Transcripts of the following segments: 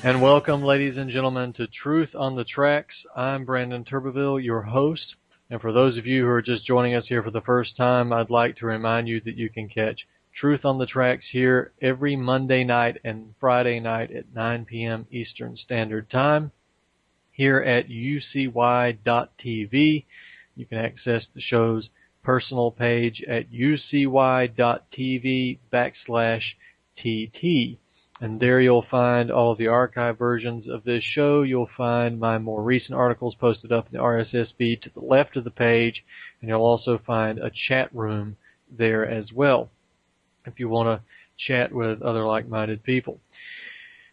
And welcome, ladies and gentlemen, to Truth on the Tracks. I'm Brandon Turbeville, your host. And for those of you who are just joining us here for the first time, I'd like to remind you that you can catch Truth on the Tracks here every Monday night and Friday night at 9 p.m. Eastern Standard Time here at ucy.tv. You can access the show's personal page at ucy.tv/TT. And there you'll find all of the archive versions of this show. You'll find my more recent articles posted up in the RSS feed to the left of the page, and you'll also find a chat room there as well if you want to chat with other like-minded people.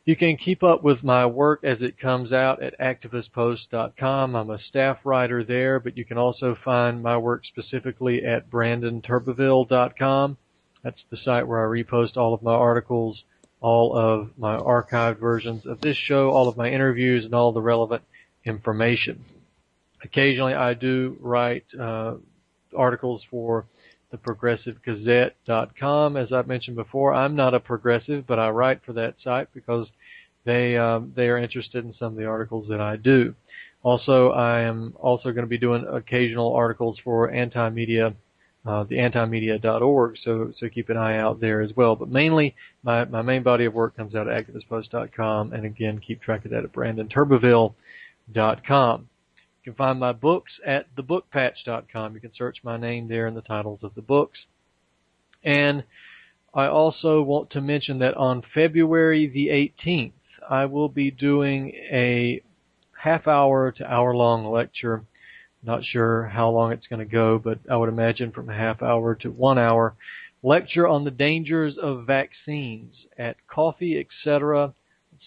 You can keep up with my work as it comes out at activistpost.com. I'm a staff writer there, but you can also find my work specifically at brandonturbeville.com. That's the site where I repost all of my articles, all of my archived versions of this show, all of my interviews, and all the relevant information. Occasionally I do write articles for the progressivegazette.com. As I've mentioned before, I'm not a progressive, but I write for that site because they are interested in some of the articles that I do. Also, I am also going to be doing occasional articles for anti-media, the antimedia.org, so keep an eye out there as well. But mainly, my main body of work comes out at activistpost.com, and again, keep track of that at brandonturbeville.com. You can find my books at thebookpatch.com. You can search my name there in the titles of the books. And I also want to mention that on February the 18th, I will be doing a half-hour to hour-long lecture. Not sure how long it's going to go, but I would imagine from a half hour to 1 hour. Lecture on the dangers of vaccines at Coffee Etc.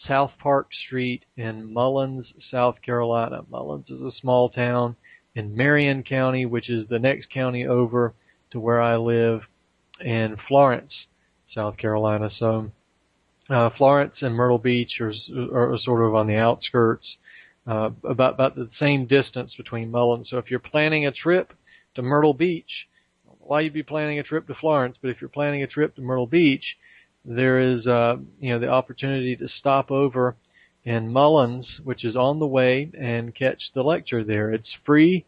South Park Street in Mullins, South Carolina. Mullins is a small town in Marion County, which is the next county over to where I live in Florence, South Carolina. So Florence and Myrtle Beach are sort of on the outskirts, about the same distance between Mullins. So if you're planning a trip to Myrtle Beach, why you'd be planning a trip to Florence, but if you're planning a trip to Myrtle Beach, there is the opportunity to stop over in Mullins, which is on the way, and catch the lecture there. It's free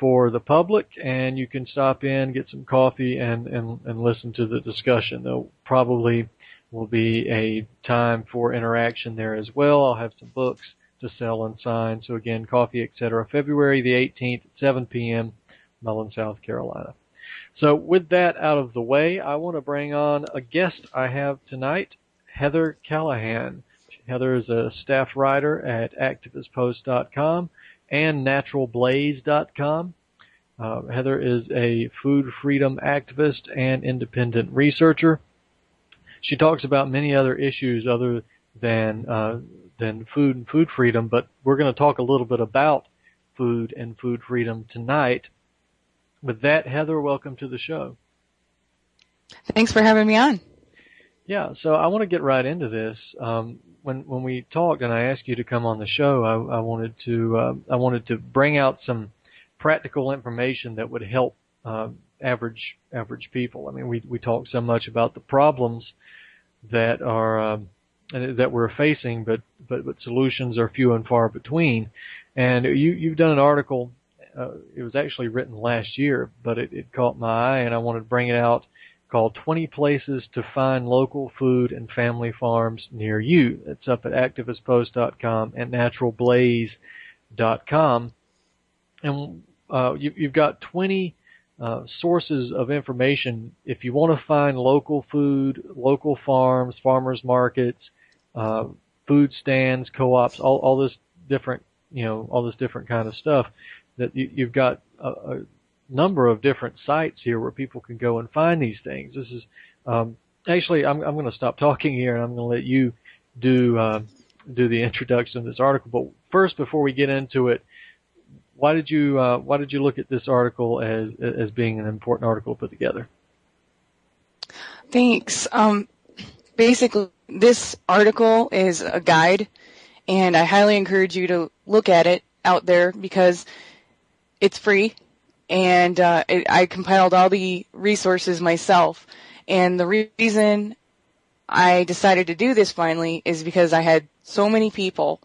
for the public, and you can stop in, get some coffee, and listen to the discussion. There probably will be a time for interaction there as well. I'll have some books to sell and sign. So again, Coffee Etc. February the 18th at 7 p.m., Mullins, South Carolina. So with that out of the way, I want to bring on a guest I have tonight, Heather Callaghan. Heather is a staff writer at activistpost.com and naturalblaze.com. Heather is a food freedom activist and independent researcher. She talks about many other issues other than food and food freedom, but we're going to talk a little bit about food and food freedom tonight. With that, Heather, welcome to the show. Thanks for having me on. Yeah, so I want to get right into this. When we talked and I asked you to come on the show, I wanted to bring out some practical information that would help average people. I mean, we talk so much about the problems that are that we're facing, but solutions are few and far between. And you've done an article. It was actually written last year, but it caught my eye, and I wanted to bring it out, called 20 Places to Find Local Food and Family Farms Near You. It's up at activistpost.com and naturalblaze.com. And you've got 20 sources of information if you want to find local food, local farms, farmers markets, food stands, co-ops, all this different, all this different kind of stuff. That you've got a number of different sites here where people can go and find these things. This is actually I'm going to stop talking here and I'm going to let you do the introduction of this article. But first, before we get into it, why did you look at this article as being an important article to put together? Thanks. Basically, this article is a guide, and I highly encourage you to look at it out there because it's free, and I compiled all the resources myself. And the reason I decided to do this finally is because I had so many people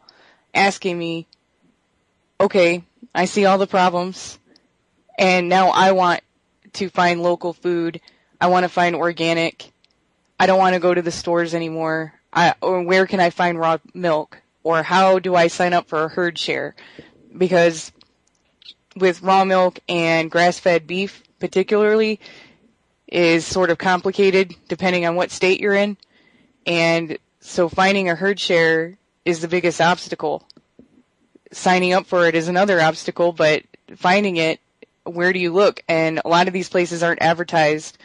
asking me, okay, I see all the problems, and now I want to find local food. I want to find organic. I don't want to go to the stores anymore. Or where can I find raw milk? Or how do I sign up for a herd share? Because with raw milk and grass-fed beef particularly is sort of complicated depending on what state you're in. And so finding a herd share is the biggest obstacle. Signing up for it is another obstacle, but finding it, where do you look? And a lot of these places aren't advertised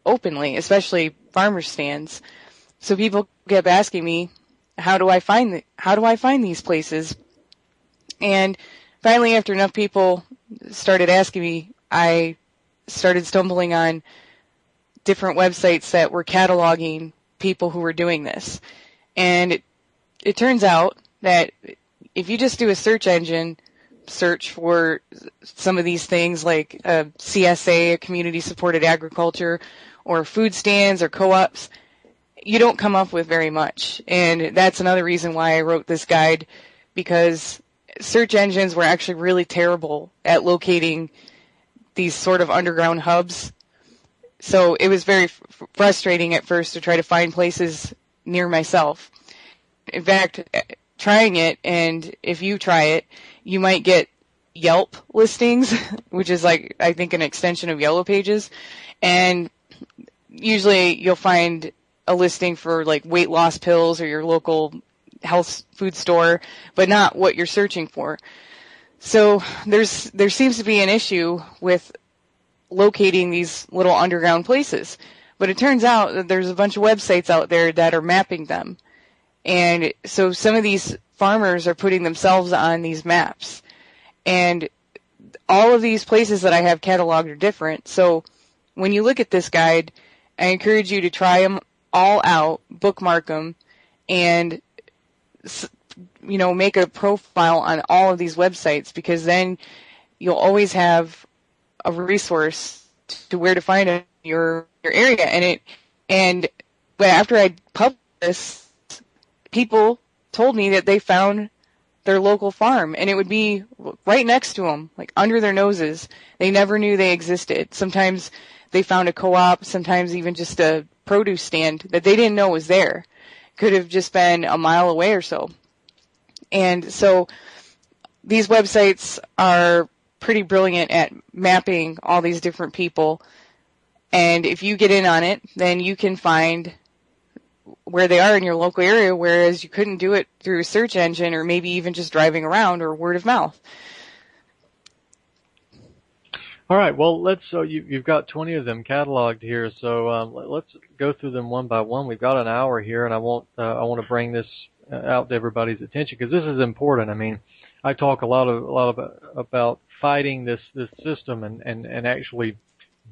openly, especially farmer stands. So people kept asking me, how do I find these places? And finally, after enough people started asking me, I started stumbling on different websites that were cataloging people who were doing this. And it turns out that if you just do a search engine search for some of these things like CSA, a community-supported agriculture, or food stands or co-ops, you don't come up with very much. And that's another reason why I wrote this guide, because search engines were actually really terrible at locating these sort of underground hubs. So it was very frustrating at first to try to find places near myself. In fact, trying it, and if you try it, you might get Yelp listings, which is like, I think, an extension of Yellow Pages. And usually you'll find a listing for like weight loss pills or your local health food store, but not what you're searching for. So there seems to be an issue with locating these little underground places. But it turns out that there's a bunch of websites out there that are mapping them. And so some of these farmers are putting themselves on these maps. And all of these places that I have cataloged are different. So when you look at this guide, I encourage you to try them all out, bookmark them, and make a profile on all of these websites, because then you'll always have a resource to where to find it in your area. But after I published this, people told me that they found their local farm, and it would be right next to them, like under their noses. They never knew they existed. Sometimes they found a co-op, sometimes even just a produce stand that they didn't know was there. Could have just been a mile away or so. And so these websites are pretty brilliant at mapping all these different people. And if you get in on it, then you can find where they are in your local area, whereas you couldn't do it through a search engine or maybe even just driving around or word of mouth. All right. Well, you've got 20 of them cataloged here, so let's go through them one by one. We've got an hour here, and I want to bring this out to everybody's attention, because this is important. I mean, I talk a lot about fighting this system and actually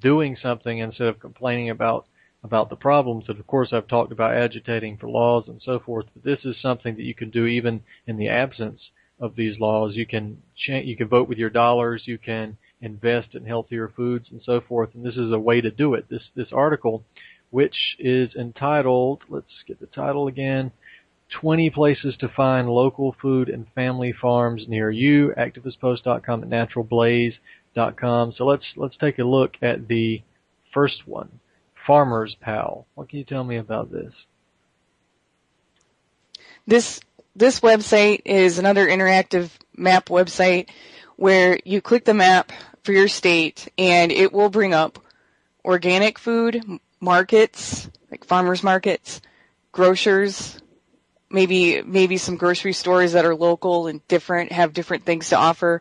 doing something instead of complaining about the problems. And of course, I've talked about agitating for laws and so forth. But this is something that you can do even in the absence of these laws. You can vote with your dollars. You can invest in healthier foods and so forth. And this is a way to do it. This article, which is entitled, let's get the title again, 20 Places to Find Local Food and Family Farms Near You, activistpost.com and naturalblaze.com. So let's take a look at the first one, Farmer's Pal. What can you tell me about this? This website is another interactive map website where you click the map for your state and it will bring up organic food, markets, like farmers markets, grocers, maybe some grocery stores that are local and have different things to offer.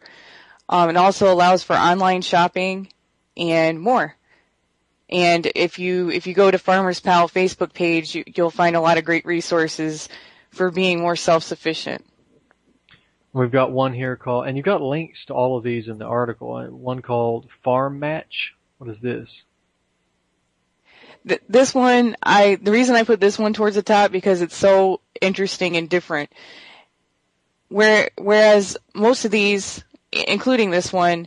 It also allows for online shopping and more. And if you go to Farmers Pal Facebook page, you'll find a lot of great resources for being more self-sufficient. We've got one here called, and you've got links to all of these in the article, one called Farm Match. What is this? This one, the reason I put this one towards the top because it's so interesting and different. Whereas most of these, including this one,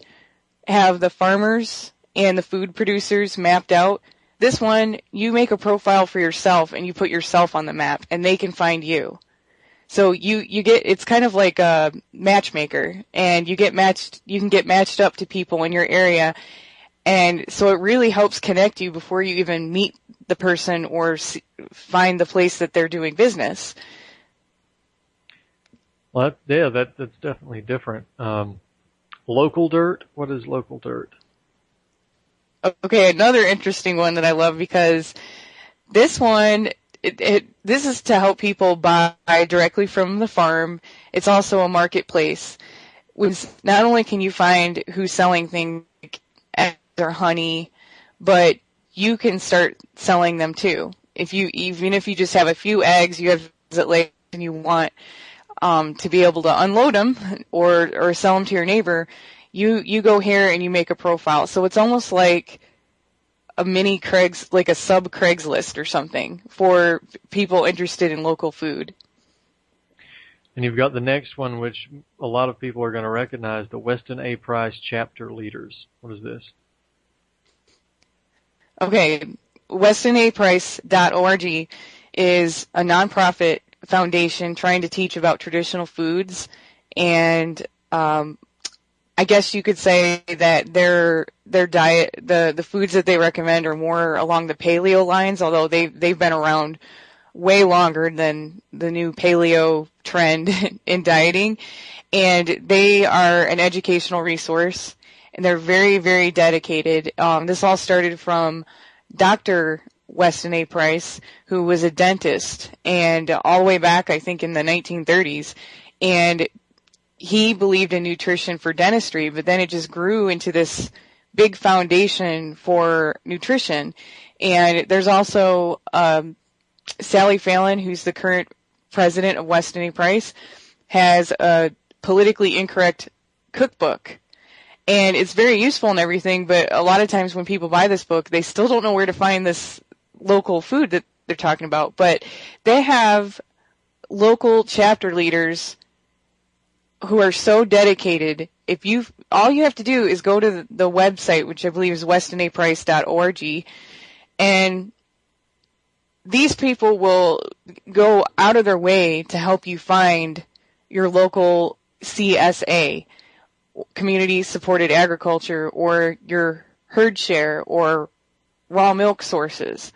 have the farmers and the food producers mapped out. This one, you make a profile for yourself and you put yourself on the map and they can find you. So you get, it's kind of like a matchmaker, and you can get matched up to people in your area. And so it really helps connect you before you even meet the person or find the place that they're doing business. Well, that's definitely different. Local dirt. What is local dirt? Okay, another interesting one that I love, because this one, this is to help people buy directly from the farm. It's also a marketplace. Not only can you find who's selling things like eggs or honey, but you can start selling them too. Even if you just have a few eggs, you have it later and you want to be able to unload them or sell them to your neighbor, you go here and you make a profile. So it's almost like a mini like a sub Craigslist or something for people interested in local food. And you've got the next one, which a lot of people are going to recognize, the Weston A. Price Chapter Leaders. What is this? Okay, WestonAPrice.org is a nonprofit foundation trying to teach about traditional foods, and I guess you could say that their diet, the foods that they recommend are more along the paleo lines, although they've been around way longer than the new paleo trend in dieting. And they are an educational resource, and they're very, very dedicated. This all started from Dr. Weston A. Price, who was a dentist, and all the way back, I think, in the 1930s. And he believed in nutrition for dentistry, but then it just grew into this big foundation for nutrition. And there's also Sally Fallon, who's the current president of Weston A. Price, has a politically incorrect cookbook. And it's very useful and everything, but a lot of times when people buy this book, they still don't know where to find this local food that they're talking about. But they have local chapter leaders who are so dedicated. All you have to do is go to the website, which I believe is westonaprice.org, and these people will go out of their way to help you find your local CSA, community supported agriculture, or your herd share or raw milk sources.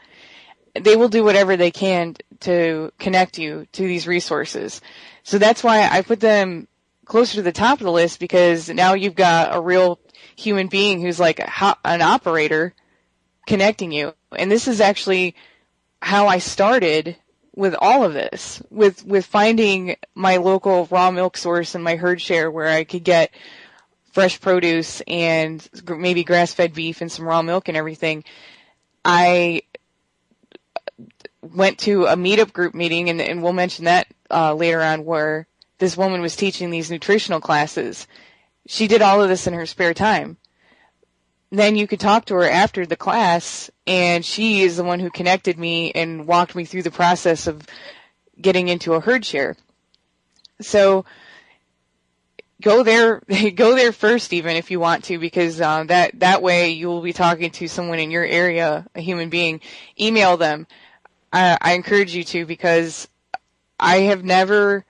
They will do whatever they can to connect you to these resources. So that's why I put them closer to the top of the list, because now you've got a real human being who's like an operator connecting you. And this is actually how I started with all of this, with finding my local raw milk source and my herd share where I could get fresh produce and maybe grass-fed beef and some raw milk and everything. I went to a meetup group meeting, and we'll mention that later on, where this woman was teaching these nutritional classes. She did all of this in her spare time. Then you could talk to her after the class, and she is the one who connected me and walked me through the process of getting into a herd share. So go there first, even if you want to, because that way you'll be talking to someone in your area, a human being. Email them. I encourage you to, because I have never,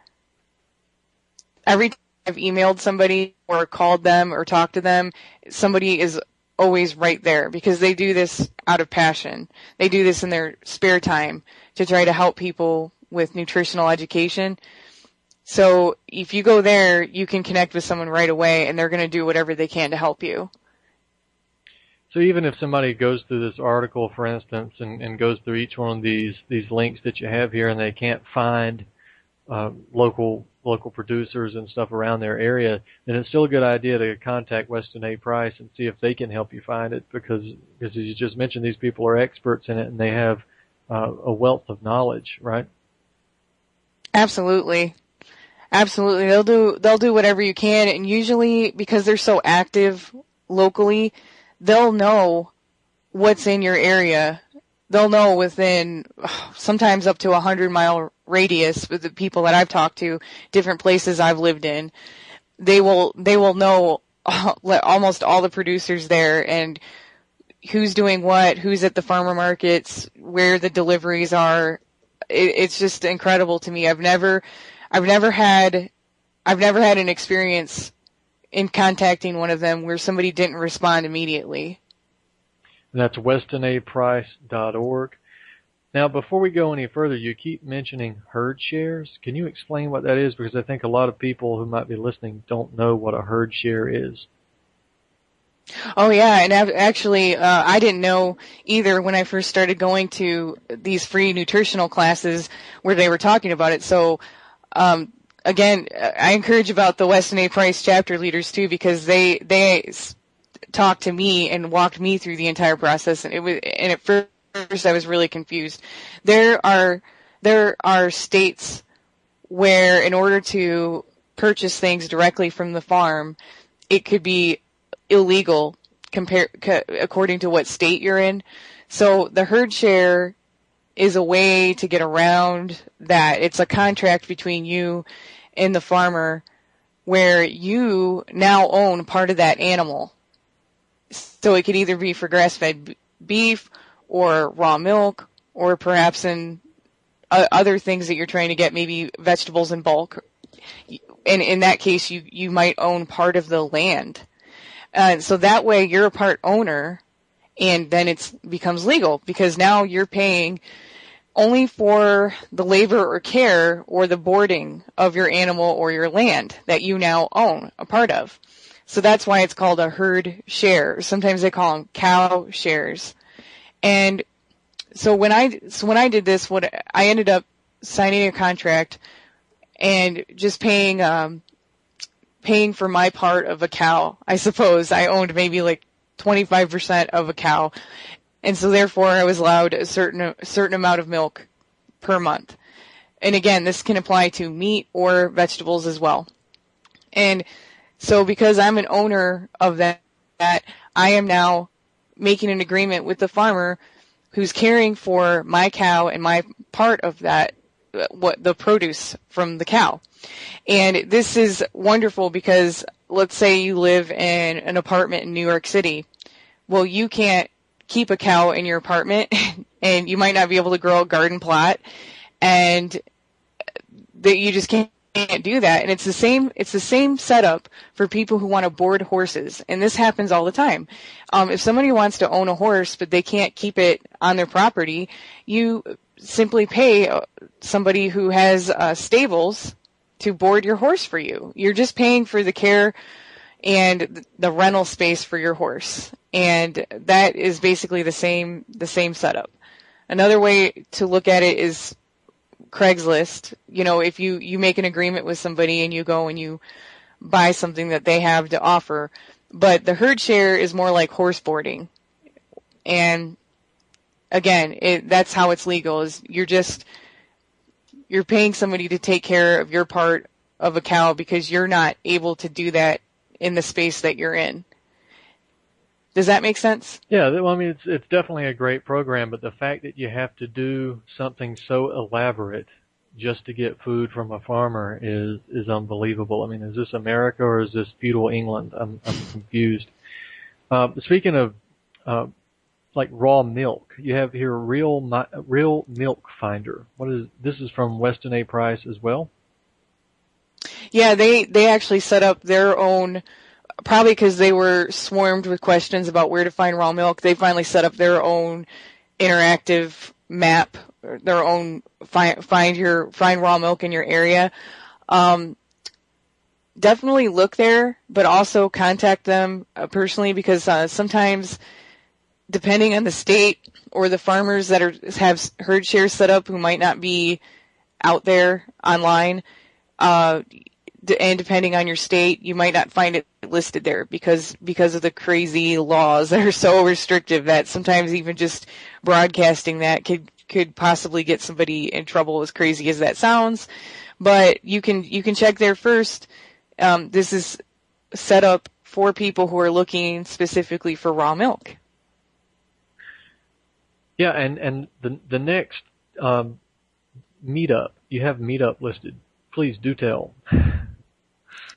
every time I've emailed somebody or called them or talked to them, somebody is always right there, because they do this out of passion. They do this in their spare time to try to help people with nutritional education. So if you go there, you can connect with someone right away, and they're going to do whatever they can to help you. So even if somebody goes through this article, for instance, and goes through each one of these links that you have here, and they can't find local producers and stuff around their area, then it's still a good idea to contact Weston A. Price and see if they can help you find it, because as you just mentioned, these people are experts in it, and they have a wealth of knowledge, right? Absolutely. Absolutely. They'll do whatever you can, and usually, because they're so active locally, they'll know what's in your area. They'll know within sometimes up to 100-mile radius with the people that I've talked to, different places I've lived in. They will know almost all the producers there, and who's doing what, who's at the farmer markets, where the deliveries are. It's just incredible to me. I've never had an experience in contacting one of them where somebody didn't respond immediately. And that's westonaprice.org. Now, before we go any further, you keep mentioning herd shares. Can you explain what that is? Because I think a lot of people who might be listening don't know what a herd share is. Oh yeah, and actually, I didn't know either when I first started going to these free nutritional classes where they were talking about it. So, again, I encourage about the Weston A. Price chapter leaders too, because they talked to me and walked me through the entire process, and at first I was really confused. There are states where, in order to purchase things directly from the farm, it could be illegal according to what state you're in. So the herd share is a way to get around that. It's a contract between you and the farmer where you now own part of that animal. So it could either be for grass-fed beef or raw milk, or perhaps in other things that you're trying to get, maybe vegetables in bulk. And in that case, you might own part of the land. So that way you're a part owner, and then it becomes legal, because now you're paying only for the labor or care or the boarding of your animal or your land that you now own a part of. So that's why it's called a herd share. Sometimes they call them cow shares. And so when I did this, I ended up signing a contract and just paying for my part of a cow. I suppose I owned maybe like 25% of a cow, and so therefore I was allowed a certain amount of milk per month. And again, this can apply to meat or vegetables as well. And so because I'm an owner of that, I am now making an agreement with the farmer who's caring for my cow and my part of that, what the produce from the cow. And this is wonderful because let's say you live in an apartment in New York City. Well, you can't keep a cow in your apartment and you might not be able to grow a garden plot, and that you just can't do that. And it's the same setup for people who want to board horses. And this happens all the time. If somebody wants to own a horse, but they can't keep it on their property, you simply pay somebody who has stables to board your horse for you. You're just paying for the care and the rental space for your horse. And that is basically the same setup. Another way to look at it is Craigslist. You know, if you make an agreement with somebody and you go and you buy something that they have to offer. But the herd share is more like horse boarding. And again, that's how it's legal, is you're paying somebody to take care of your part of a cow because you're not able to do that in the space that you're in. Does that make sense? Yeah, well, I mean, it's definitely a great program, but the fact that you have to do something so elaborate just to get food from a farmer is unbelievable. I mean, is this America or is this feudal England? I'm confused. Speaking of like raw milk, you have here real milk finder. This is from Weston A. Price as well? Yeah, they actually set up their own, probably because they were swarmed with questions about where to find raw milk. They finally set up their own interactive map, their own find raw milk in your area. Definitely look there, but also contact them personally, because sometimes, depending on the state or the farmers that have herd shares set up who might not be out there online, and depending on your state, you might not find it listed there because of the crazy laws that are so restrictive that sometimes even just broadcasting that could possibly get somebody in trouble, as crazy as that sounds. But you can check there first. This is set up for people who are looking specifically for raw milk. Yeah, and the next meetup, you have meetup listed. Please do tell.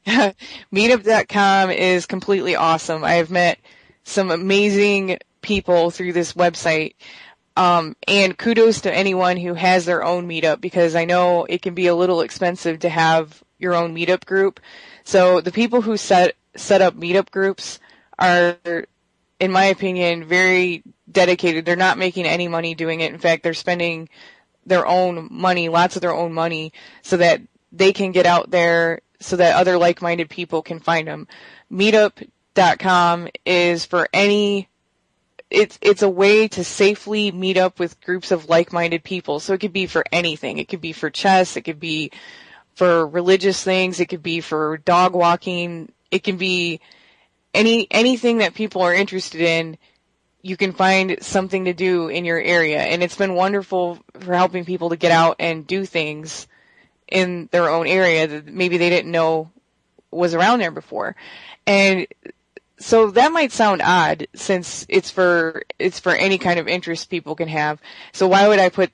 Meetup.com is completely awesome. I have met some amazing people through this website. And kudos to anyone who has their own meetup, because I know it can be a little expensive to have your own meetup group. So the people who set up meetup groups are, in my opinion, very dedicated. They're not making any money doing it. In fact, they're spending their own money, lots of their own money, so that they can get out there so that other like-minded people can find them. Meetup.com is for any... It's a way to safely meet up with groups of like-minded people. So it could be for anything. It could be for chess. It could be for religious things. It could be for dog walking. It can be anything that people are interested in. You can find something to do in your area. And it's been wonderful for helping people to get out and do things in their own area that maybe they didn't know was around there before. And so that might sound odd, since it's for any kind of interest people can have. So why would I put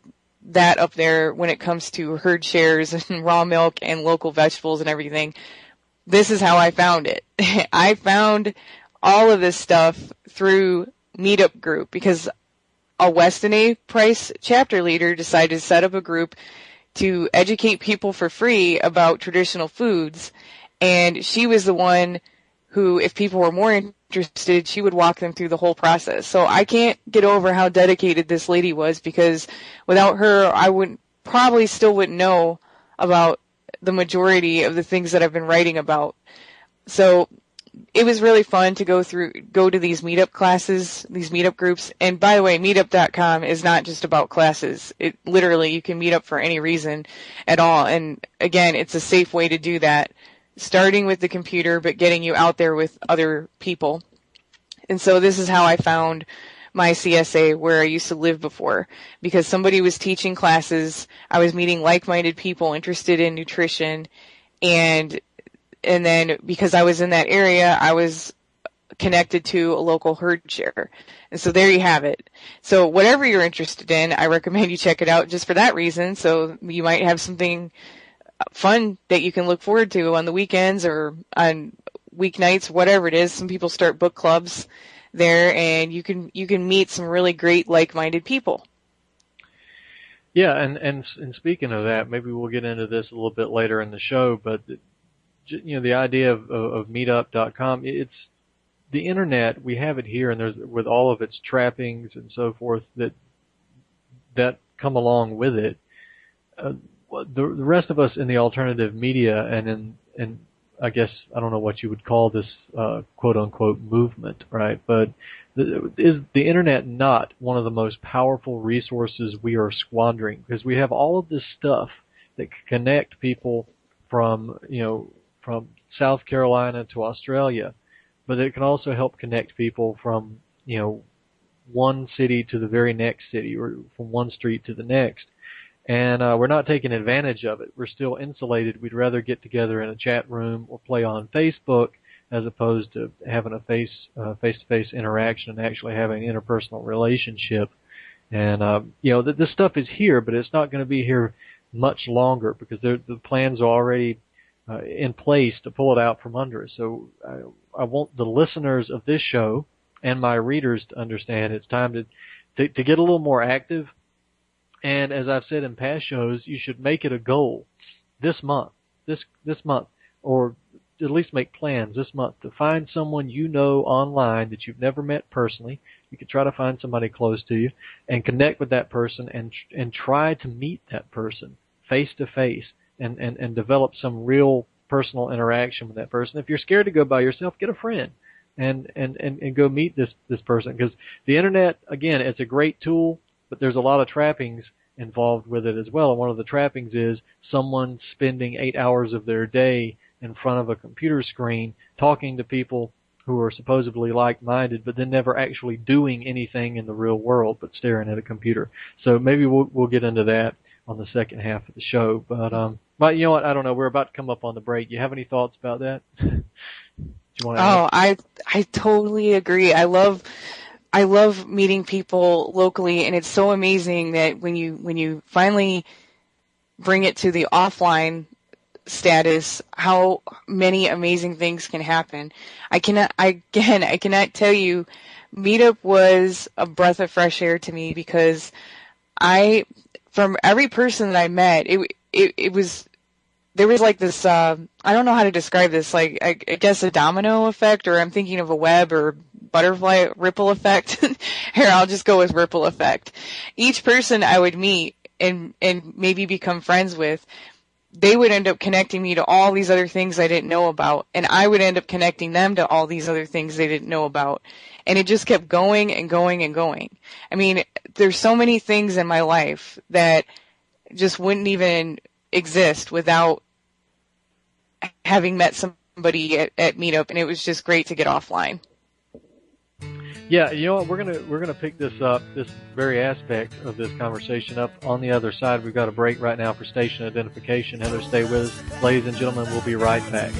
that up there when it comes to herd shares and raw milk and local vegetables and everything? This is how I found it. I found all of this stuff through Meetup Group, because a Weston A. Price chapter leader decided to set up a group to educate people for free about traditional foods. And she was the one who, if people were more interested, she would walk them through the whole process. So I can't get over how dedicated this lady was, because without her, I probably still wouldn't know about the majority of the things that I've been writing about. So it was really fun to go to these meetup classes, these meetup groups. And by the way, meetup.com is not just about classes. It literally, you can meet up for any reason at all. And again, it's a safe way to do that, starting with the computer, but getting you out there with other people. And so this is how I found my CSA where I used to live before, because somebody was teaching classes. I was meeting like-minded people interested in nutrition, and then because I was in that area, I was connected to a local herd share. And so there you have it. So whatever you're interested in, I recommend you check it out just for that reason. So you might have something fun that you can look forward to on the weekends or on weeknights, whatever it is. Some people start book clubs there, and you can meet some really great like-minded people. Yeah, and speaking of that, maybe we'll get into this a little bit later in the show, but the idea of meetup.com, it's the internet. We have it here, and there's, with all of its trappings and so forth that come along with it. The rest of us in the alternative media and I guess, I don't know what you would call this quote unquote movement, right? But is the internet not one of the most powerful resources we are squandering? Because we have all of this stuff that can connect people from South Carolina to Australia, but it can also help connect people from, one city to the very next city, or from one street to the next. And we're not taking advantage of it. We're still insulated. We'd rather get together in a chat room or play on Facebook as opposed to having a face-to-face interaction and actually having an interpersonal relationship. And this stuff is here, but it's not going to be here much longer, because the plans are already in place to pull it out from under us. So I want the listeners of this show and my readers to understand it's time to get a little more active. And as I've said in past shows, you should make it a goal this month, or at least make plans this month to find someone online that you've never met personally. You could try to find somebody close to you and connect with that person and try to meet that person face to face and develop some real personal interaction with that person. If you're scared to go by yourself, get a friend and go meet this person, because the internet, again, it's a great tool, but there's a lot of trappings involved with it as well. And one of the trappings is someone spending 8 hours of their day in front of a computer screen talking to people who are supposedly like-minded, but then never actually doing anything in the real world but staring at a computer. So maybe we'll get into that on the second half of the show. But you know what? I don't know. We're about to come up on the break. You have any thoughts about that? Do you want to add? I totally agree. I love meeting people locally, and it's so amazing that when you finally bring it to the offline status, how many amazing things can happen. I cannot tell you Meetup was a breath of fresh air to me because from every person that I met, it was, there was like this, I don't know how to describe this, like, I guess a domino effect, or I'm thinking of a web or butterfly ripple effect. Here, I'll just go with ripple effect. Each person I would meet and maybe become friends with, they would end up connecting me to all these other things I didn't know about, and I would end up connecting them to all these other things they didn't know about. And it just kept going and going and going. I mean, there's so many things in my life that just wouldn't even exist without having met somebody at Meetup, and it was just great to get offline. Yeah, you know what? We're gonna pick this very aspect of this conversation up on the other side. We've got a break right now for station identification. Heather, stay with us, ladies and gentlemen. We'll be right back.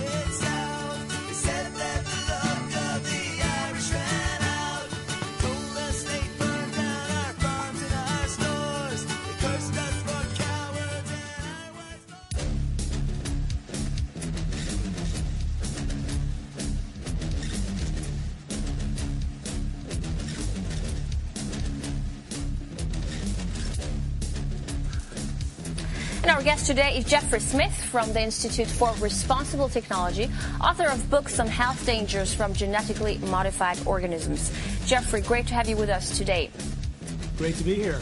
And our guest today is Jeffrey Smith from the Institute for Responsible Technology, author of books on health dangers from genetically modified organisms. Jeffrey, great to have you with us today. Great to be here.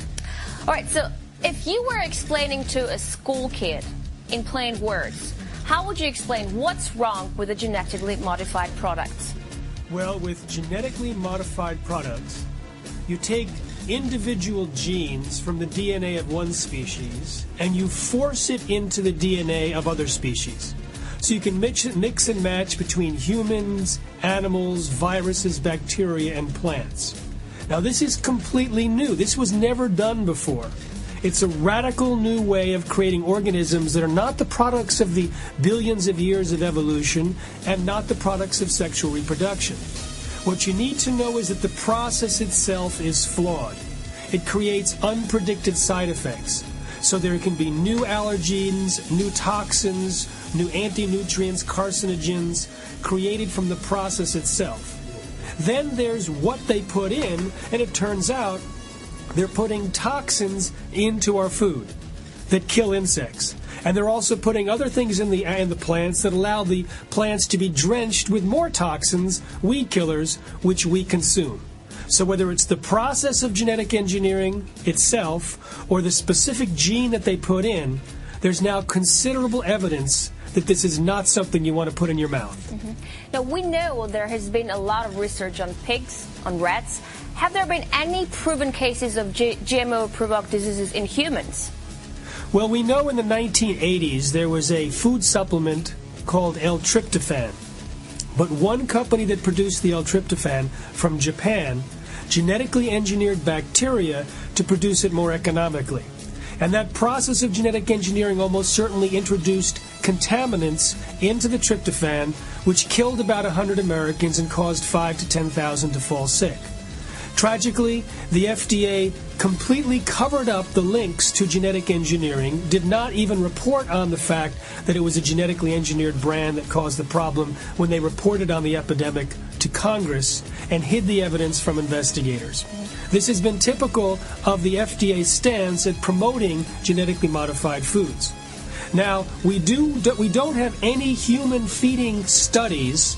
All right, so if you were explaining to a school kid in plain words, how would you explain what's wrong with the genetically modified products? Well, with genetically modified products, you take individual genes from the DNA of one species and you force it into the DNA of other species. So you can mix and match between humans, animals, viruses, bacteria, and plants. Now this is completely new. This was never done before. It's a radical new way of creating organisms that are not the products of the billions of years of evolution and not the products of sexual reproduction. What you need to know is that the process itself is flawed. It creates unpredicted side effects. So there can be new allergens, new toxins, new anti-nutrients, carcinogens created from the process itself. Then there's what they put in, and it turns out they're putting toxins into our food that kill insects. And they're also putting other things in the plants that allow the plants to be drenched with more toxins, weed killers, which we consume. So whether it's the process of genetic engineering itself or the specific gene that they put in, there's now considerable evidence that this is not something you want to put in your mouth. Mm-hmm. Now, we know there has been a lot of research on pigs, on rats. Have there been any proven cases of GMO-provoked diseases in humans? Well, we know in the 1980s there was a food supplement called L-tryptophan. But one company that produced the L-tryptophan from Japan genetically engineered bacteria to produce it more economically. And that process of genetic engineering almost certainly introduced contaminants into the tryptophan, which killed about 100 Americans and caused 5,000 to 10,000 to fall sick. Tragically, the FDA completely covered up the links to genetic engineering, did not even report on the fact that it was a genetically engineered brand that caused the problem when they reported on the epidemic to Congress, and hid the evidence from investigators. This has been typical of the FDA's stance at promoting genetically modified foods. Now, we don't have any human feeding studies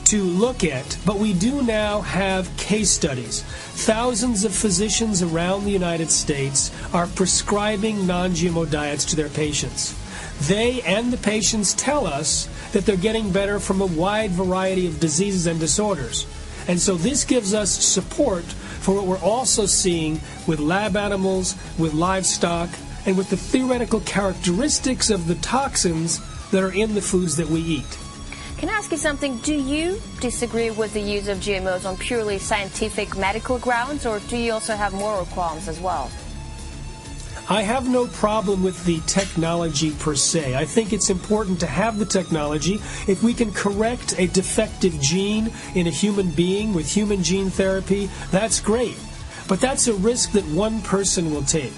to look at, but we do now have case studies. Thousands of physicians around the United States are prescribing non-GMO diets to their patients. They and the patients tell us that they're getting better from a wide variety of diseases and disorders. And so this gives us support for what we're also seeing with lab animals, with livestock, and with the theoretical characteristics of the toxins that are in the foods that we eat. Can I ask you something? Do you disagree with the use of GMOs on purely scientific medical grounds, or do you also have moral qualms as well? I have no problem with the technology per se. I think it's important to have the technology. If we can correct a defective gene in a human being with human gene therapy, that's great. But that's a risk that one person will take.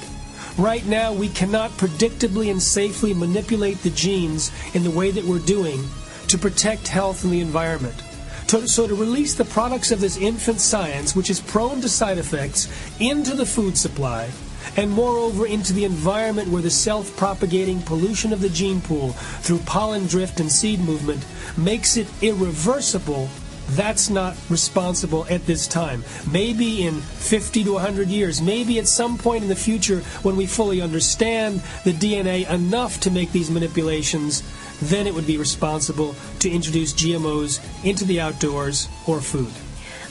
Right now, we cannot predictably and safely manipulate the genes in the way that we're doing to protect health and the environment. So to release the products of this infant science, which is prone to side effects, into the food supply, and moreover into the environment where the self-propagating pollution of the gene pool through pollen drift and seed movement makes it irreversible, that's not responsible at this time. Maybe in 50 to 100 years, maybe at some point in the future when we fully understand the DNA enough to make these manipulations, then it would be responsible to introduce GMOs into the outdoors or food.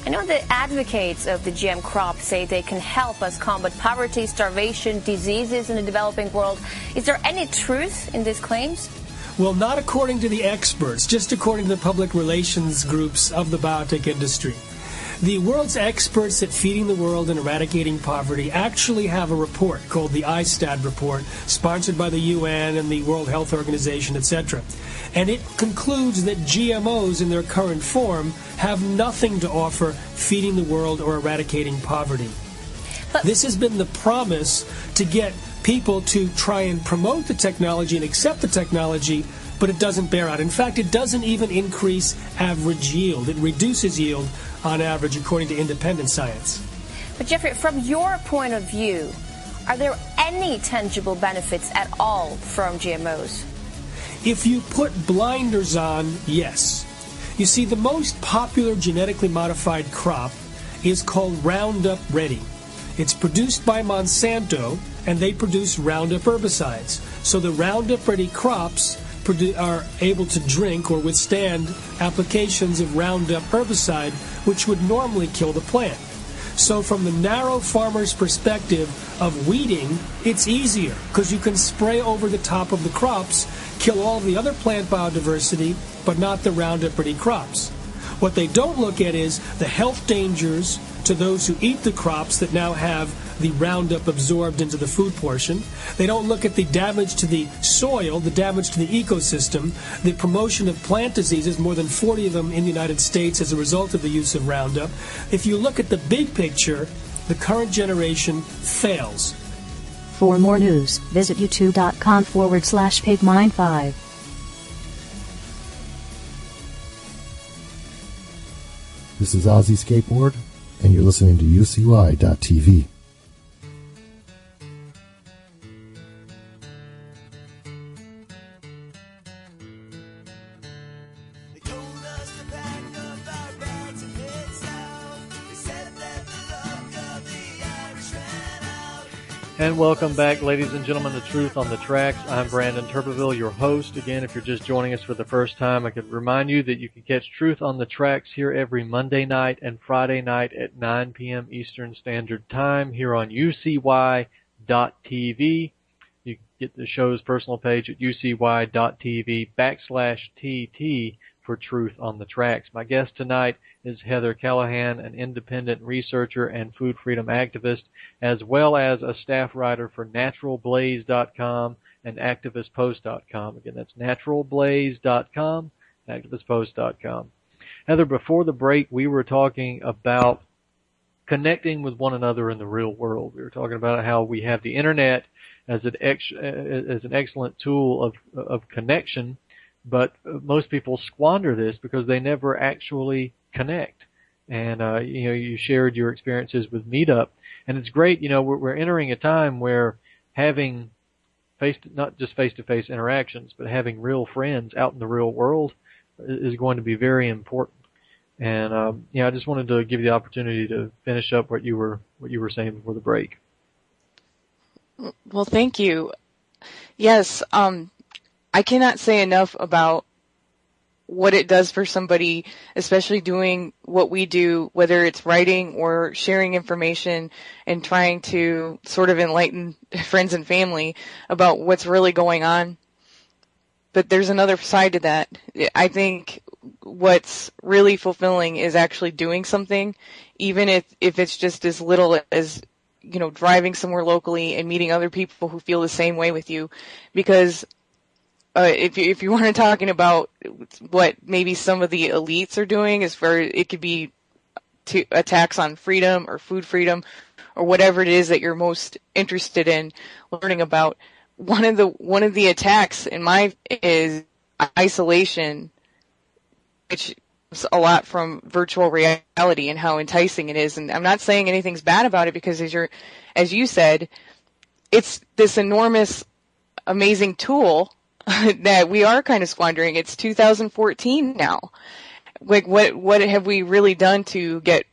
I know the advocates of the GM crop say they can help us combat poverty, starvation, diseases in the developing world. Is there any truth in these claims? Well, not according to the experts, just according to the public relations groups of the biotech industry. The world's experts at feeding the world and eradicating poverty actually have a report called the ISTAD report, sponsored by the UN and the World Health Organization, etc. And it concludes that GMOs in their current form have nothing to offer feeding the world or eradicating poverty. But this has been the promise to get people to try and promote the technology and accept the technology, but it doesn't bear out. In fact, it doesn't even increase average yield. It reduces yield on average, according to independent science. But Jeffrey, from your point of view, are there any tangible benefits at all from GMOs? If you put blinders on, yes. You see, the most popular genetically modified crop is called Roundup Ready. It's produced by Monsanto, and they produce Roundup herbicides. So the Roundup Ready crops are able to drink or withstand applications of Roundup herbicide, which would normally kill the plant. So from the narrow farmer's perspective of weeding, it's easier because you can spray over the top of the crops, kill all the other plant biodiversity, but not the Roundup Ready crops. What they don't look at is the health dangers to those who eat the crops that now have the Roundup absorbed into the food portion. They don't look at the damage to the soil, the damage to the ecosystem, the promotion of plant diseases, more than 40 of them in the United States as a result of the use of Roundup. If you look at the big picture, the current generation fails. For more news, visit youtube.com/pigmind5. This is Ozzy Skateboard, and you're listening to UCY.TV. And welcome back, ladies and gentlemen, to Truth on the Tracks. I'm Brandon Turbeville, your host. Again, if you're just joining us for the first time, I could remind you that you can catch Truth on the Tracks here every Monday night and Friday night at 9 p.m. Eastern Standard Time here on UCY.TV. You can get the show's personal page at UCY.TV/TT for Truth on the Tracks. My guest tonight is Heather Callaghan, an independent researcher and food freedom activist, as well as a staff writer for naturalblaze.com and activistpost.com. Again, that's naturalblaze.com, activistpost.com. Heather, before the break, we were talking about connecting with one another in the real world. We were talking about how we have the internet as an excellent tool of connection, but most people squander this because they never actually connect. And you shared your experiences with Meetup, and it's great. We're entering a time where having not just face-to-face interactions, but having real friends out in the real world is going to be very important. And I just wanted to give you the opportunity to finish up what you were saying before the break. Well, thank you. Yes, I cannot say enough about what it does for somebody, especially doing what we do, whether it's writing or sharing information and trying to sort of enlighten friends and family about what's really going on. But there's another side to that. I think what's really fulfilling is actually doing something, even if it's just as little as, driving somewhere locally and meeting other people who feel the same way with you. Because if you want to talking about what maybe some of the elites are doing, is where it could be attacks on freedom or food freedom or whatever it is that you're most interested in learning about. One of the attacks is isolation, which a lot from virtual reality and how enticing it is. And I'm not saying anything's bad about it, because as you said, it's this enormous, amazing tool that we are kind of squandering. It's 2014 now. Like, what have we really done to get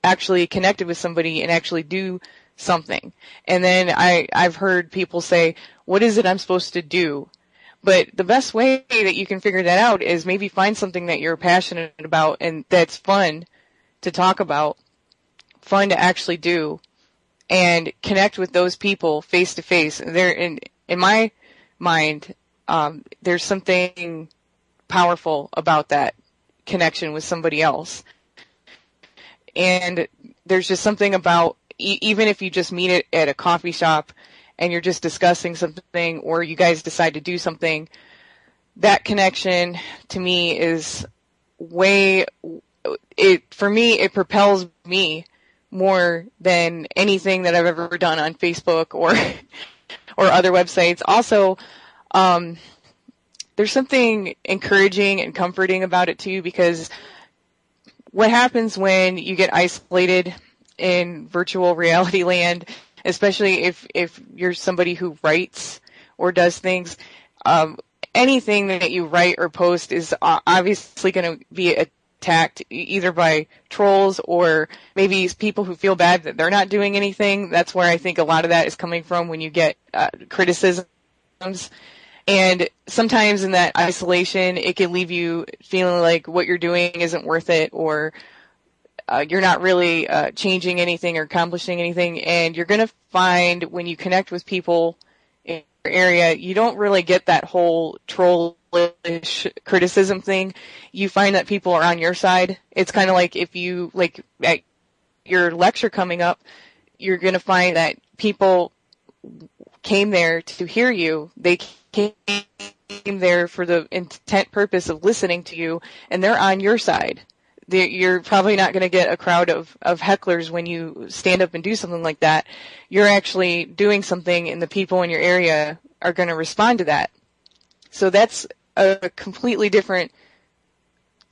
actually connected with somebody and actually do something? And then I've heard people say, what is it I'm supposed to do? But the best way that you can figure that out is maybe find something that you're passionate about and that's fun to talk about, fun to actually do, and connect with those people face to face. There, in my mind, there's something powerful about that connection with somebody else. And there's just something about, even if you just meet it at a coffee shop and you're just discussing something, or you guys decide to do something, that connection to me is for me, it propels me more than anything that I've ever done on Facebook or other websites. Also, there's something encouraging and comforting about it too, because what happens when you get isolated in virtual reality land, especially if you're somebody who writes or does things, anything that you write or post is obviously going to be attacked either by trolls or maybe people who feel bad that they're not doing anything. That's where I think a lot of that is coming from, when you get criticisms. And sometimes in that isolation, it can leave you feeling like what you're doing isn't worth it, or you're not really changing anything or accomplishing anything. And you're going to find when you connect with people in your area, you don't really get that whole trollish criticism thing. You find that people are on your side. It's kind of like if you, like at your lecture coming up, you're going to find that people came there to hear you. They came there for the intent purpose of listening to you, and they're on your side. You're probably not going to get a crowd of hecklers when you stand up and do something like that. You're actually doing something, and the people in your area are going to respond to that. So that's a completely different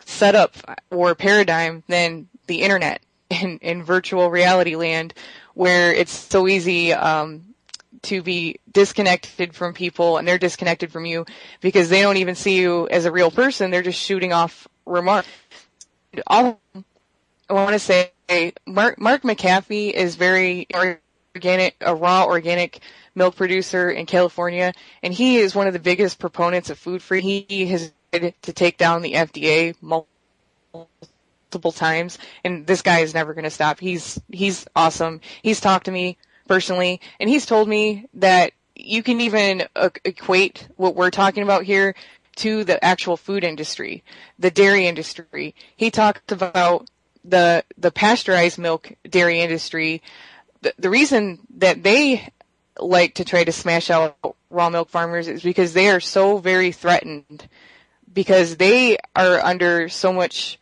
setup or paradigm than the internet in virtual reality land, where it's so easy to be disconnected from people, and they're disconnected from you because they don't even see you as a real person. They're just shooting off remarks. I want to say Mark McAfee is very organic, a raw organic milk producer in California, and he is one of the biggest proponents of food free. He has tried to take down the FDA multiple times, and this guy is never going to stop. He's awesome. He's talked to me personally, and he's told me that you can even equate what we're talking about here to the actual food industry, the dairy industry. He talked about the pasteurized milk dairy industry. The reason that they like to try to smash out raw milk farmers is because they are so very threatened, because they are under so much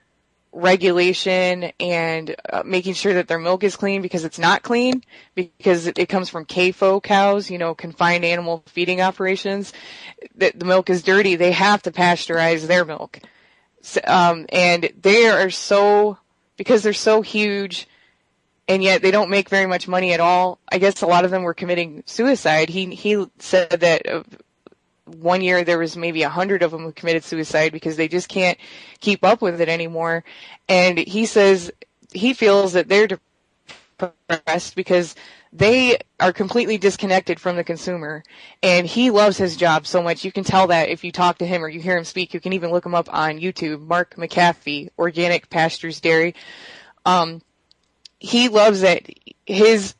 regulation and making sure that their milk is clean, because it's not clean, because it comes from CAFO cows, confined animal feeding operations. The milk is dirty. They have to pasteurize their milk. And they are because they're so huge, and yet they don't make very much money at all. I guess a lot of them were committing suicide. He said that one year there was maybe 100 of them who committed suicide because they just can't keep up with it anymore. And he says he feels that they're depressed because they are completely disconnected from the consumer. And he loves his job so much. You can tell that if you talk to him or you hear him speak. You can even look him up on YouTube, Mark McAfee, Organic Pastures Dairy. He loves that his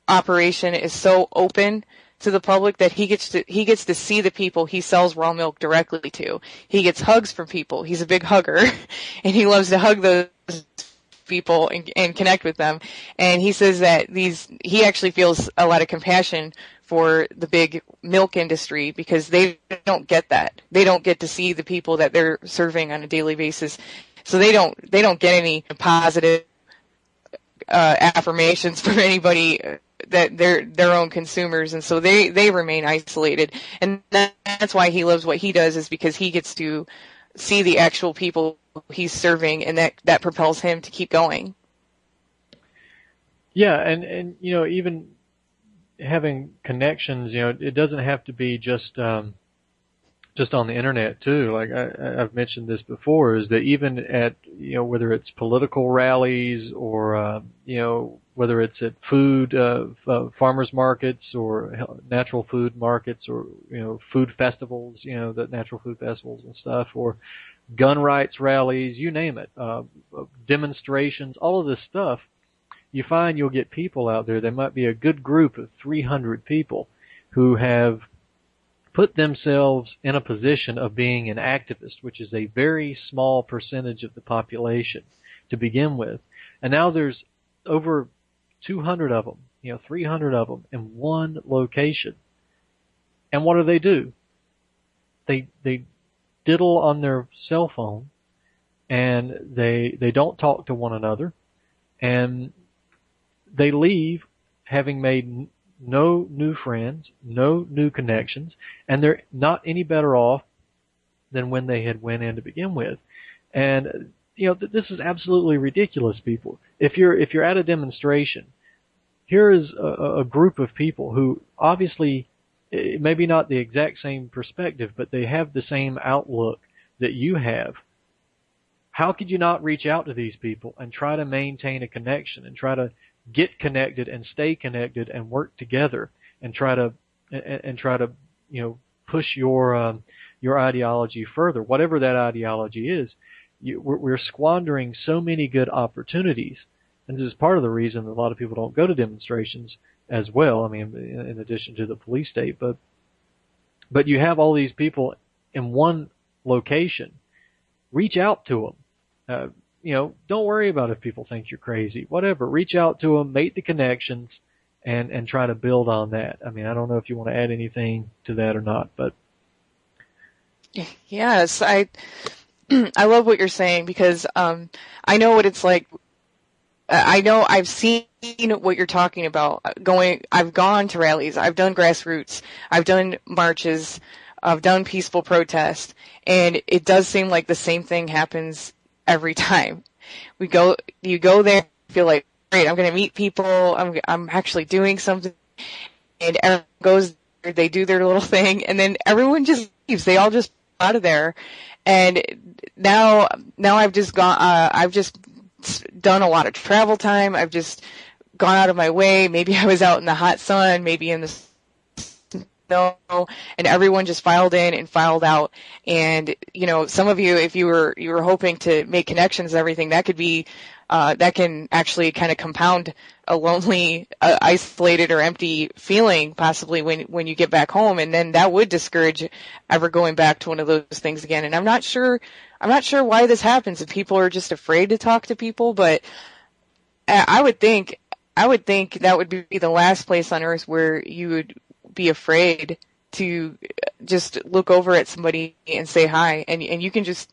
operation is so open to the public that he gets to see the people he sells raw milk directly to. He gets hugs from people. He's a big hugger, and he loves to hug those people and connect with them. And he says that he actually feels a lot of compassion for the big milk industry, because they don't get that. They don't get to see the people that they're serving on a daily basis. So they don't get any positive affirmations from anybody that they're their own consumers, and so they remain isolated. And that's why he loves what he does, is because he gets to see the actual people he's serving, and that propels him to keep going. Yeah, and even having connections, it doesn't have to be just on the internet too. Like I've mentioned this before, is that even at whether it's political rallies or whether it's at food farmers markets or natural food markets or food festivals, the natural food festivals and stuff, or gun rights rallies, you name it, demonstrations, all of this stuff. You find you'll get people out there. There might be a good group of 300 people who have put themselves in a position of being an activist, which is a very small percentage of the population to begin with. And now there's over 200 of them, 300 of them in one location. And what do? They diddle on their cell phone, and they don't talk to one another, and they leave having made no new friends, no new connections, and they're not any better off than when they had went in to begin with. And this is absolutely ridiculous, people. If you're at a demonstration, here is a group of people who obviously maybe not the exact same perspective, but they have the same outlook that you have. How could you not reach out to these people and try to maintain a connection and try to get connected and stay connected and work together and try to push your ideology further, whatever that ideology is? We're squandering so many good opportunities, and this is part of the reason that a lot of people don't go to demonstrations as well. I mean, in addition to the police state, but you have all these people in one location. Reach out to them. Don't worry about if people think you're crazy. Whatever. Reach out to them, make the connections, and try to build on that. I mean, I don't know if you want to add anything to that or not, but. Yes, I love what you're saying, because I know what it's like. I know I've seen what you're talking about. I've gone to rallies. I've done grassroots. I've done marches. I've done peaceful protest, and it does seem like the same thing happens every time. You go there, feel like, great, I'm going to meet people. I'm actually doing something, and everyone goes there, they do their little thing, and then everyone just leaves. They all just out of there. And now I've just done a lot of travel time. I've just gone out of my way. Maybe I was out in the hot sun, maybe in the snow, and everyone just filed in and filed out. And some of you, if you were hoping to make connections and everything, that could be that can actually kind of compound a lonely, isolated, or empty feeling possibly when you get back home, and then that would discourage ever going back to one of those things again. And I'm not sure why this happens, if people are just afraid to talk to people, but I would think that would be the last place on earth where you would be afraid to just look over at somebody and say hi, and you can just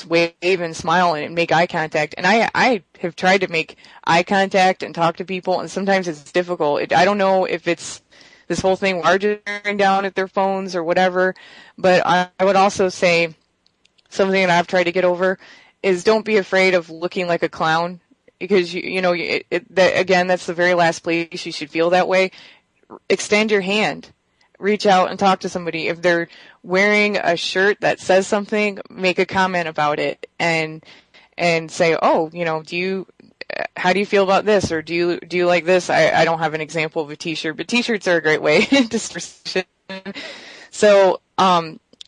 wave and smile and make eye contact. And I have tried to make eye contact and talk to people, and sometimes it's difficult. I don't know if it's this whole thing where they're staring down at their phones or whatever, but I would also say something that I've tried to get over is don't be afraid of looking like a clown, because that's the very last place you should feel that way. Extend your hand. Reach out and talk to somebody. If they're wearing a shirt that says something, make a comment about it and say, oh, how do you feel about this? Or do you like this? I don't have an example of a t-shirt, but t-shirts are a great way to So,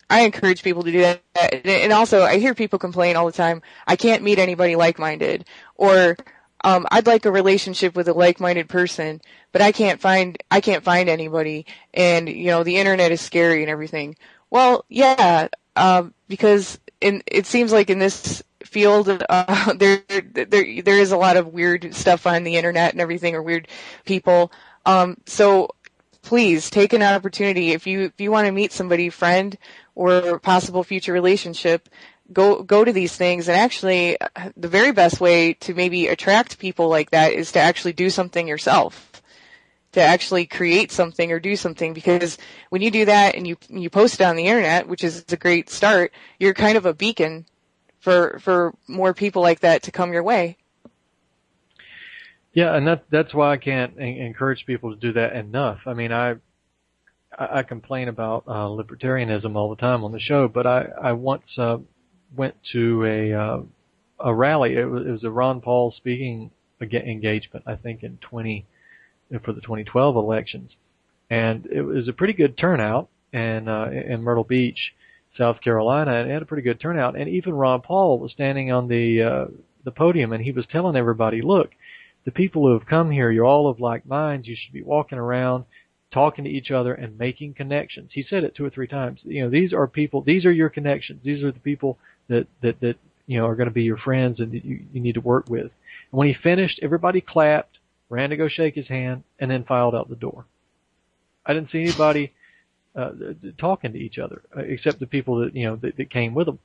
I encourage people to do that. And also, I hear people complain all the time, I can't meet anybody like-minded, or I'd like a relationship with a like-minded person, but I can't find anybody, and the internet is scary and everything. Well, yeah, because it seems like in this field, there is a lot of weird stuff on the internet and everything, or weird people. So please take an opportunity. If you want to meet somebody, friend, or possible future relationship, go to these things. And actually, the very best way to maybe attract people like that is to actually do something yourself, to actually create something or do something, because when you do that and you post it on the internet, which is a great start, you're kind of a beacon for more people like that to come your way. Yeah, and that's why I can't encourage people to do that enough. I mean, I complain about libertarianism all the time on the show, but I once went to a rally. It was a Ron Paul speaking engagement, I think, for the 2012 elections, and it was a pretty good turnout. And in Myrtle Beach, South Carolina, and it had a pretty good turnout. And even Ron Paul was standing on the podium, and he was telling everybody, "Look, the people who have come here, you're all of like minds. You should be walking around, talking to each other, and making connections." He said it 2 or 3 times. You know, these are people. These are your connections. These are the people that you know are going to be your friends, and that you need to work with. And when he finished, everybody clapped, ran to go shake his hand, and then filed out the door. I didn't see anybody talking to each other, except the people that came with them.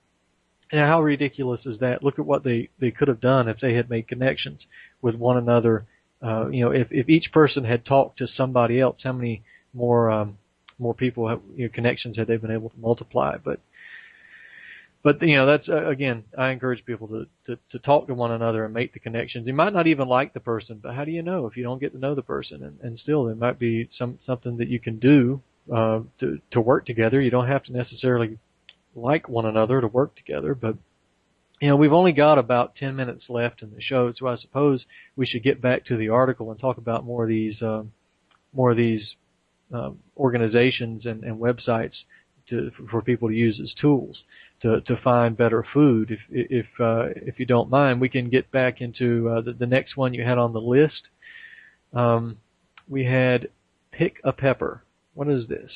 And how ridiculous is that? Look at what they could have done if they had made connections with one another. If each person had talked to somebody else, how many more people connections had they been able to multiply? But that's again, I encourage people to talk to one another and make the connections. You might not even like the person, but how do you know if you don't get to know the person? And still, there might be something that you can do to work together. You don't have to necessarily like one another to work together, but we've only got about 10 minutes left in the show, so I suppose we should get back to the article and talk about more of these organizations and websites for people to use as tools to find better food. If you don't mind, we can get back into the next one you had on the list. We had Pick a Pepper. What is this?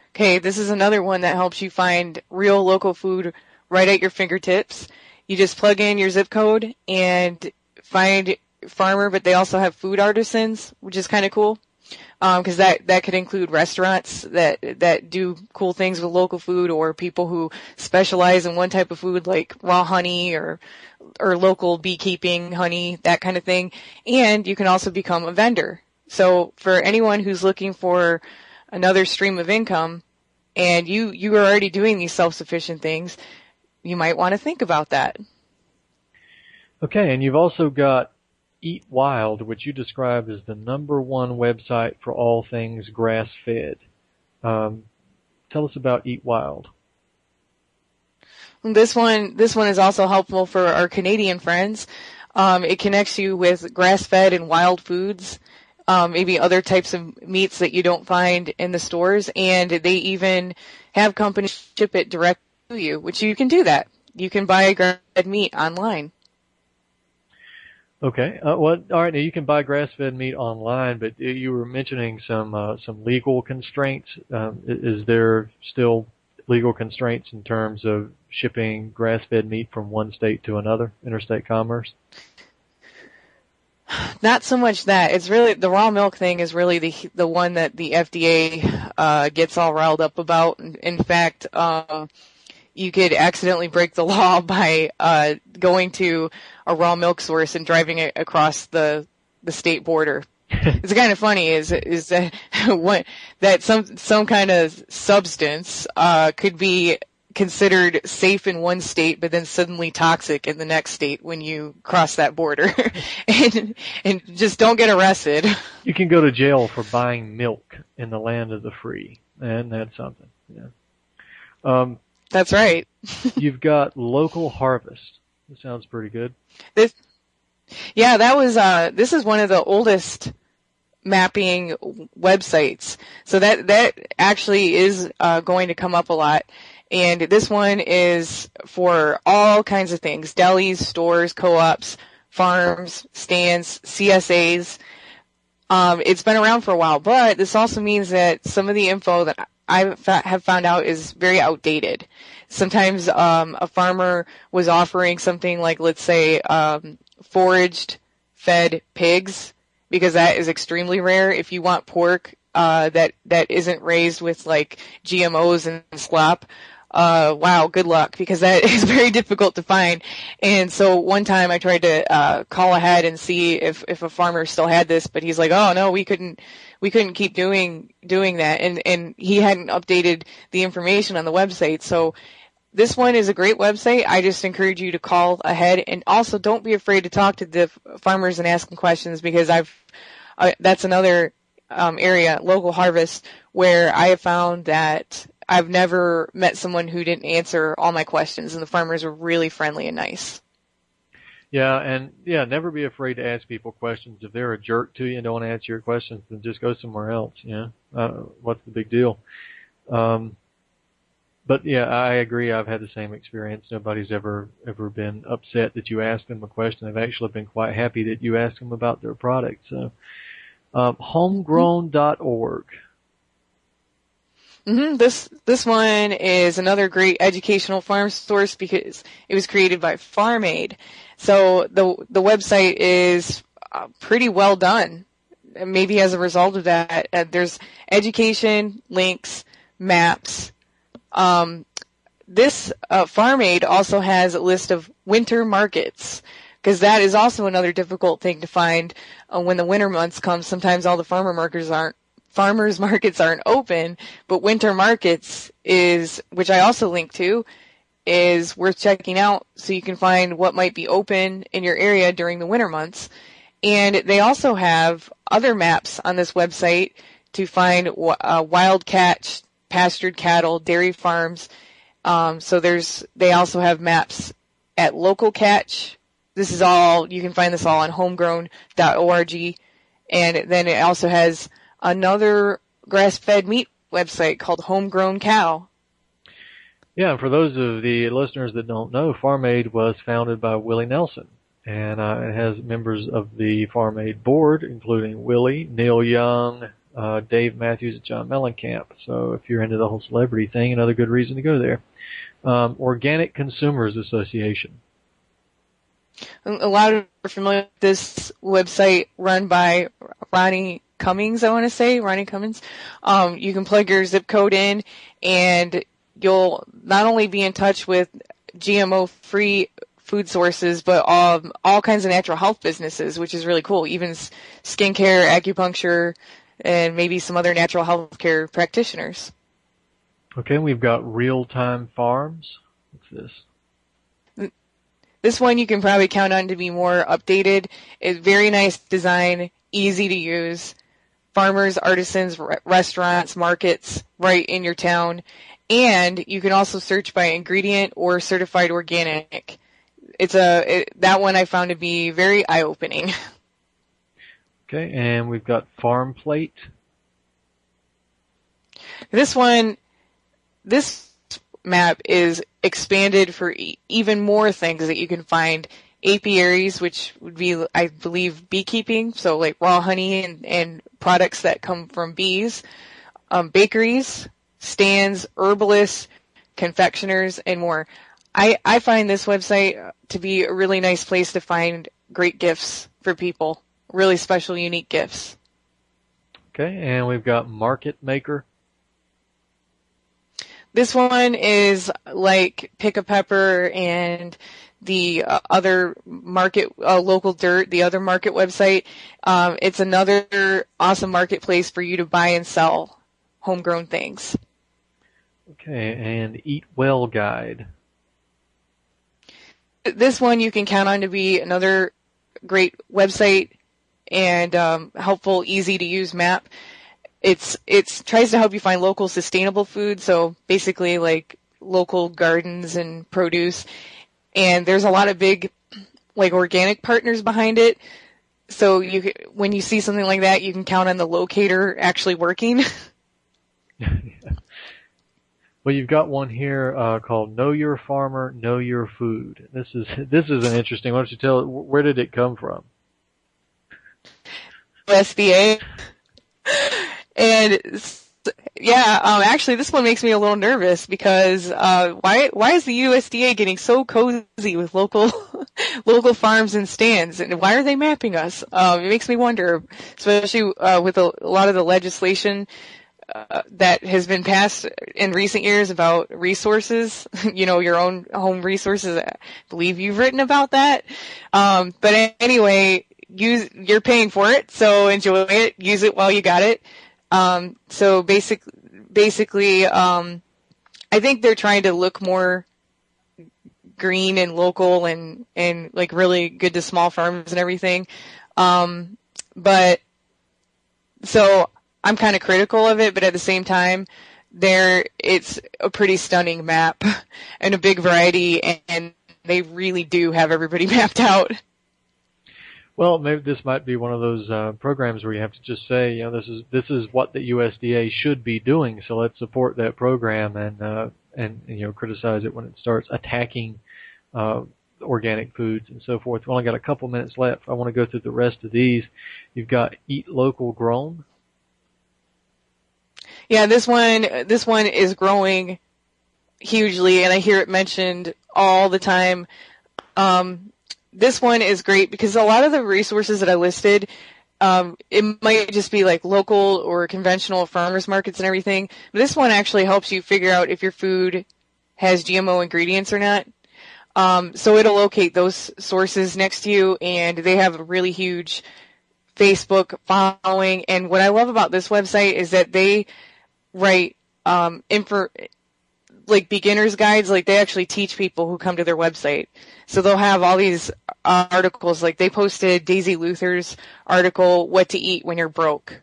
Okay, this is another one that helps you find real local food right at your fingertips. You just plug in your zip code and find farmer, but they also have food artisans, which is kind of cool. Because that could include restaurants that do cool things with local food, or people who specialize in one type of food like raw honey or local beekeeping honey, that kind of thing. And you can also become a vendor. So for anyone who's looking for another stream of income, and you are already doing these self-sufficient things, you might want to think about that. Okay, and you've also got Eat Wild, which you describe as the #1 website for all things grass-fed. Tell us about Eat Wild. This one is also helpful for our Canadian friends. It connects you with grass-fed and wild foods, maybe other types of meats that you don't find in the stores, and they even have companies ship it direct to you, which you can do that. You can buy grass-fed meat online. Okay. All right. Now you can buy grass-fed meat online, but you were mentioning some legal constraints. Is there still legal constraints in terms of shipping grass-fed meat from one state to another, interstate commerce? Not so much that. It's really the raw milk thing is really the one that the FDA gets all riled up about. In fact, you could accidentally break the law by going to a raw milk source and driving it across the state border. It's kind of funny is that some kind of substance could be considered safe in one state, but then suddenly toxic in the next state when you cross that border, and just don't get arrested. You can go to jail for buying milk in the land of the free, and that's something. Yeah. That's right. You've got Local Harvest. That sounds pretty good. This is one of the oldest mapping websites. So that actually is going to come up a lot. And this one is for all kinds of things: delis, stores, co-ops, farms, stands, CSAs. It's been around for a while, but this also means that some of the info that I have found out is very outdated. Sometimes a farmer was offering something like, let's say, foraged fed pigs, because that is extremely rare. If you want pork that isn't raised with like GMOs and slop, wow, good luck, because that is very difficult to find. And so one time I tried to call ahead and see if a farmer still had this, but he's like, oh no, we couldn't keep doing that, and he hadn't updated the information on the website. So this one is a great website. I just encourage you to call ahead, and also don't be afraid to talk to the farmers and ask them questions, because that's another area, local harvest, where I have found that I've never met someone who didn't answer all my questions, and the farmers were really friendly and nice. Yeah, and never be afraid to ask people questions. If they're a jerk to you and don't want to answer your questions, then just go somewhere else. What's the big deal? But yeah, I agree. I've had the same experience. Nobody's ever been upset that you asked them a question. They've actually been quite happy that you asked them about their product. So, homegrown.org. This one is another great educational farm source because it was created by Farm Aid. So the website is pretty well done. Maybe as a result of that, there's education, links, maps. This Farm Aid also has a list of winter markets, because that is also another difficult thing to find when the winter months come. Sometimes all the farmers markets aren't open, but winter markets which I also link to, is worth checking out so you can find what might be open in your area during the winter months. And they also have other maps on this website to find wild catch, pastured cattle, dairy farms. So they also have maps at local catch. You can find this all on homegrown.org. And then it also has another grass-fed meat website called Homegrown Cow. Yeah, and for those of the listeners that don't know, Farm Aid was founded by Willie Nelson, and it has members of the Farm Aid board, including Willie, Neil Young, Dave Matthews, and John Mellencamp. So if you're into the whole celebrity thing, another good reason to go there. Organic Consumers Association. A lot of people are familiar with this website run by Ronnie Cummings. You can plug your zip code in, and you'll not only be in touch with GMO-free food sources, but all kinds of natural health businesses, which is really cool. Even skincare, acupuncture, and maybe some other natural health care practitioners. Okay, we've got Real Time Farms. What's this? This one you can probably count on to be more updated. It's very nice design, easy to use. Farmers, artisans, restaurants, markets right in your town. And you can also search by ingredient or certified organic. That one I found to be very eye-opening. Okay, and we've got Farm Plate. This map is expanded for even more things that you can find. Apiaries, which would be, I believe, beekeeping, so like raw honey and products that come from bees. Bakeries, stands, herbalists, confectioners, and more. I find this website to be a really nice place to find great gifts for people, really special, unique gifts. Okay, and we've got Market Maker. This one is like Pick a Pepper and the other market, Local Dirt, the other market website. It's another awesome marketplace for you to buy and sell homegrown things. Okay, and Eat Well Guide. This one you can count on to be another great website and helpful, easy to use map. It's tries to help you find local sustainable food, so basically like local gardens and produce. And there's a lot of big like organic partners behind it. So when you see something like that, you can count on the locator actually working. Yeah. Well, you've got one here called Know Your Farmer, Know Your Food. This is an interesting. Why don't you tell? Where did it come from? USDA. And yeah, actually, this one makes me a little nervous because why is the USDA getting so cozy with local farms and stands, and why are they mapping us? It makes me wonder, especially with a lot of the legislation that has been passed in recent years about resources, your own home resources. I believe you've written about that. But anyway, you're paying for it, so enjoy it. Use it while you got it. So basically, I think they're trying to look more green and local and like really good to small farms and everything. But so I'm kind of critical of it, but at the same time, it's a pretty stunning map and a big variety, and they really do have everybody mapped out. Well, maybe this might be one of those programs where you have to just say, this is what the USDA should be doing. So let's support that program and criticize it when it starts attacking organic foods and so forth. We've only got a couple minutes left. I want to go through the rest of these. You've got Eat Local Grown. Yeah, this one is growing hugely, and I hear it mentioned all the time. This one is great because a lot of the resources that I listed, it might just be like local or conventional farmers markets and everything. But this one actually helps you figure out if your food has GMO ingredients or not. So it'll locate those sources next to you, and they have a really huge Facebook following. And what I love about this website is that they write like beginner's guides. Like they actually teach people who come to their website. So they'll have all these articles. Like they posted Daisy Luther's article, "What to Eat When You're Broke,"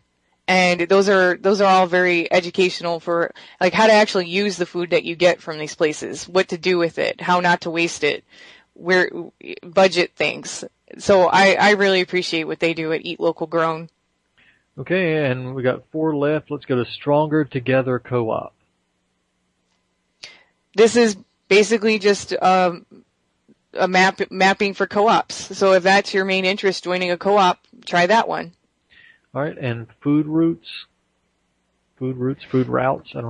and those are all very educational for like how to actually use the food that you get from these places, what to do with it, how not to waste it, where budget things. So I really appreciate what they do at Eat Local Grown. Okay, and we got 4 left. Let's go to Stronger Together Co-op. This is basically just a mapping for co-ops. So if that's your main interest, joining a co-op, try that one. All right, and Food Routes, I don't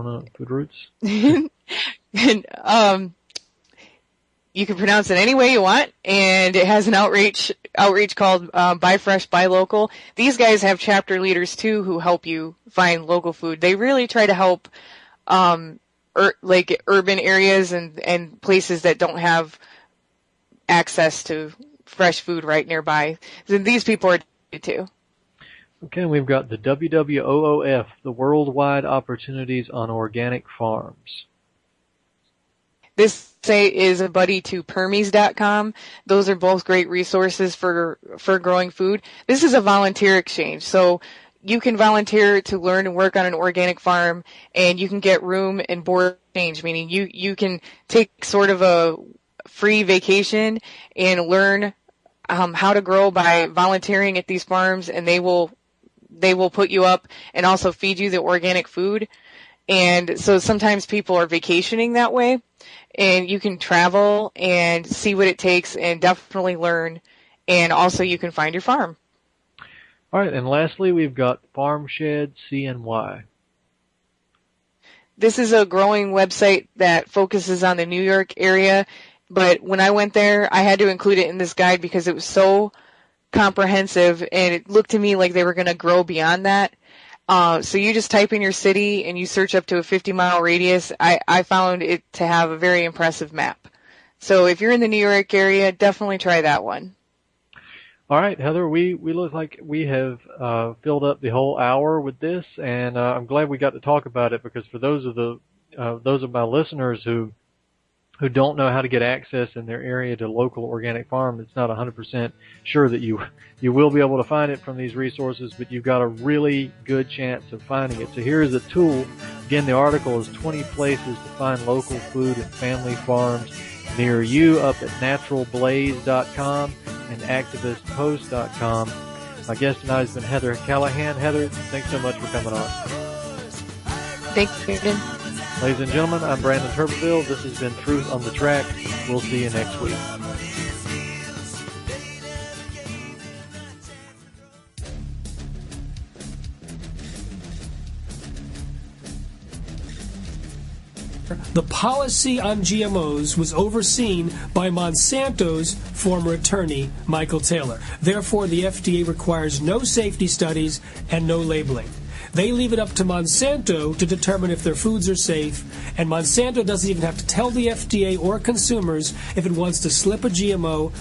know, Food Routes. And, you can pronounce it any way you want, and it has an outreach called Buy Fresh, Buy Local. These guys have chapter leaders too who help you find local food. They really try to help like urban areas and places that don't have access to fresh food right nearby. So these people are too. Okay, we've got the WWOOF, the Worldwide Opportunities on Organic Farms. This site is a buddy to Permies.com. Those are both great resources for growing food. This is a volunteer exchange, so you can volunteer to learn and work on an organic farm, and you can get room and board exchange, meaning you can take sort of a free vacation and learn how to grow by volunteering at these farms, and they will put you up and also feed you the organic food. And so sometimes people are vacationing that way, and you can travel and see what it takes and definitely learn, and also you can find your farm. All right, and lastly, we've got Farm Shed CNY. This is a growing website that focuses on the New York area, but when I went there, I had to include it in this guide because it was so comprehensive, and it looked to me like they were going to grow beyond that. So you just type in your city and you search up to a 50-mile radius. I found it to have a very impressive map. So if you're in the New York area, definitely try that one. All right, Heather, we look like we have filled up the whole hour with this, and I'm glad we got to talk about it because for those of my listeners who don't know how to get access in their area to local organic farm, it's not 100% sure that you will be able to find it from these resources, but you've got a really good chance of finding it. So here is a tool. Again, the article is 20 places to find local food and family farms near you up at naturalblaze.com and activistpost.com. My guest tonight has been Heather Callaghan. Heather, thanks so much for coming on. Thank you. Ladies and gentlemen, I'm Brandon Turbeville. This has been Truth on the Track. We'll see you next week. The policy on GMOs was overseen by Monsanto's former attorney, Michael Taylor. Therefore, the FDA requires no safety studies and no labeling. They leave it up to Monsanto to determine if their foods are safe, and Monsanto doesn't even have to tell the FDA or consumers if it wants to slip a GMO